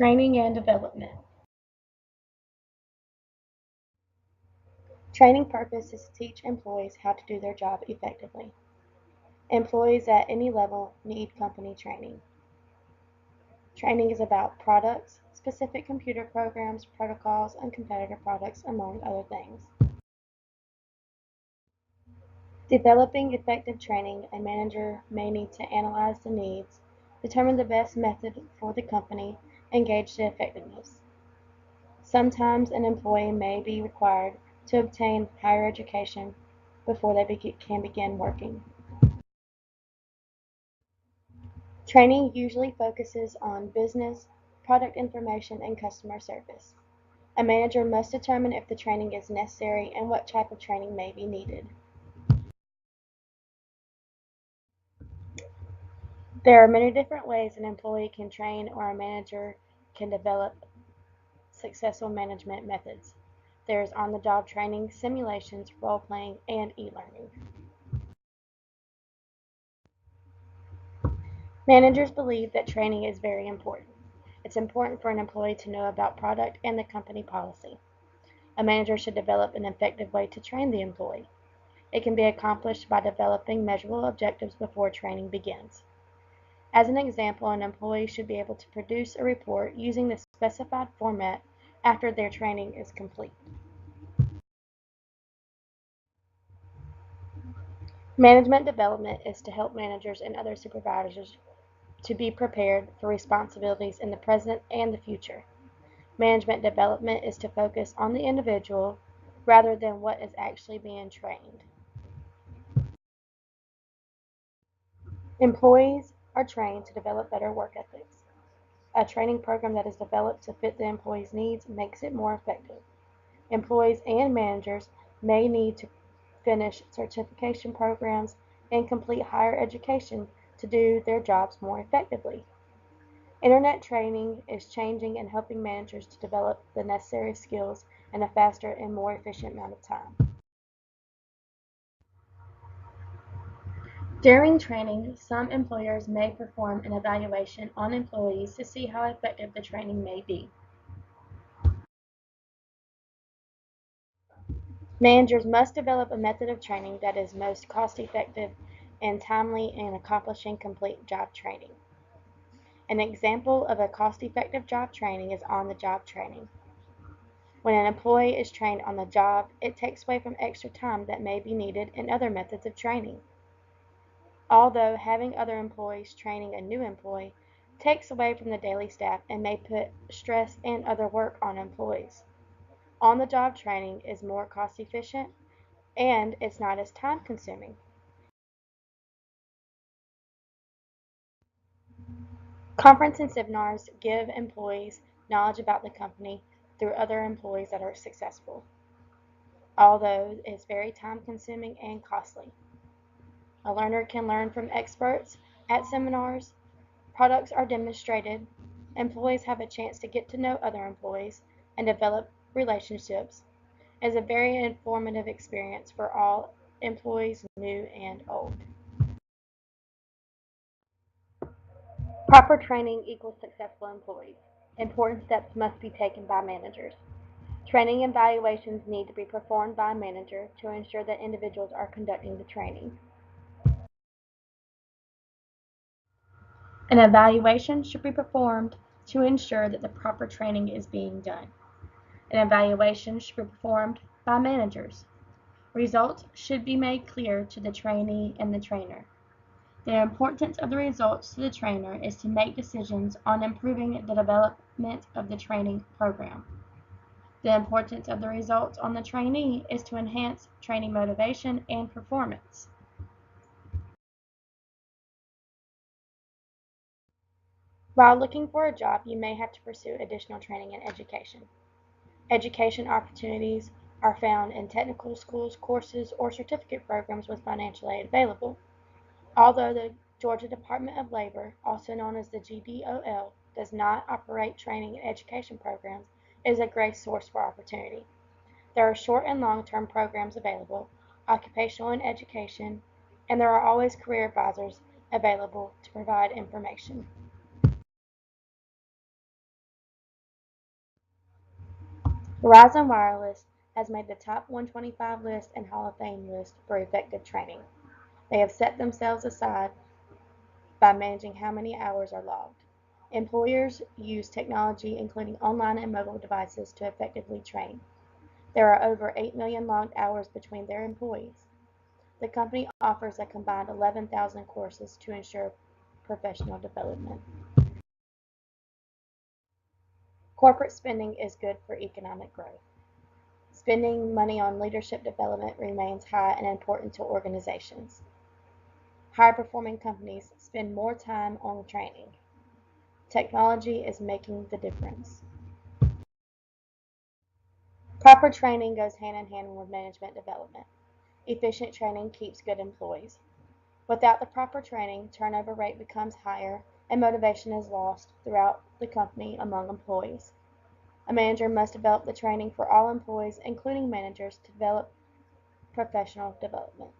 Training and development. Training purpose is to teach employees how to do their job effectively. Employees at any level need company training. Training is about products, specific computer programs, protocols, and competitor products, among other things. Developing effective training, a manager may need to analyze the needs, determine the best method for the company, and gauge the effectiveness. Sometimes an employee may be required to obtain higher education before they can begin working. Training usually focuses on business, product information, and customer service. A manager must determine if the training is necessary and what type of training may be needed. There are many different ways an employee can train or a manager can develop successful management methods. There is on-the-job training, simulations, role-playing, and e-learning. Managers believe that training is very important. It's important for an employee to know about product and the company policy. A manager should develop an effective way to train the employee. It can be accomplished by developing measurable objectives before training begins. As an example, an employee should be able to produce a report using the specified format after their training is complete. Management development is to help managers and other supervisors to be prepared for responsibilities in the present and the future. Management development is to focus on the individual rather than what is actually being trained. Employees are trained to develop better work ethics. A training program that is developed to fit the employee's needs makes it more effective. Employees and managers may need to finish certification programs and complete higher education to do their jobs more effectively. Internet training is changing and helping managers to develop the necessary skills in a faster and more efficient amount of time. During training, some employers may perform an evaluation on employees to see how effective the training may be. Managers must develop a method of training that is most cost-effective and timely in accomplishing complete job training. An example of a cost-effective job training is on-the-job training. When an employee is trained on the job, it takes away from extra time that may be needed in other methods of training. Although having other employees training a new employee takes away from the daily staff and may put stress and other work on employees. On-the-job training is more cost-efficient and it's not as time-consuming. Conferences and seminars give employees knowledge about the company through other employees that are successful, although it's very time-consuming and costly. A learner can learn from experts at seminars, products are demonstrated, employees have a chance to get to know other employees and develop relationships. It is a very informative experience for all employees, new and old. Proper training equals successful employees. Important steps must be taken by managers. Training and evaluations need to be performed by a manager to ensure that individuals are conducting the training. An evaluation should be performed to ensure that the proper training is being done. An evaluation should be performed by managers. Results should be made clear to the trainee and the trainer. The importance of the results to the trainer is to make decisions on improving the development of the training program. The importance of the results on the trainee is to enhance training motivation and performance. While looking for a job, you may have to pursue additional training and education. Education opportunities are found in technical schools, courses, or certificate programs with financial aid available. Although the Georgia Department of Labor, also known as the GDOL, does not operate training and education programs, it is a great source for opportunity. There are short and long-term programs available, occupational and education, and there are always career advisors available to provide information. Verizon Wireless has made the top 125 list and Hall of Fame list for effective training. They have set themselves aside by managing how many hours are logged. Employers use technology, including online and mobile devices, to effectively train. There are over 8 million logged hours between their employees. The company offers a combined 11,000 courses to ensure professional development. Corporate spending is good for economic growth. Spending money on leadership development remains high and important to organizations. High performing companies spend more time on training. Technology is making the difference. Proper training goes hand in hand with management development. Efficient training keeps good employees. Without the proper training, turnover rate becomes higher and motivation is lost throughout the company among employees. A manager must develop the training for all employees, including managers, to develop professional development.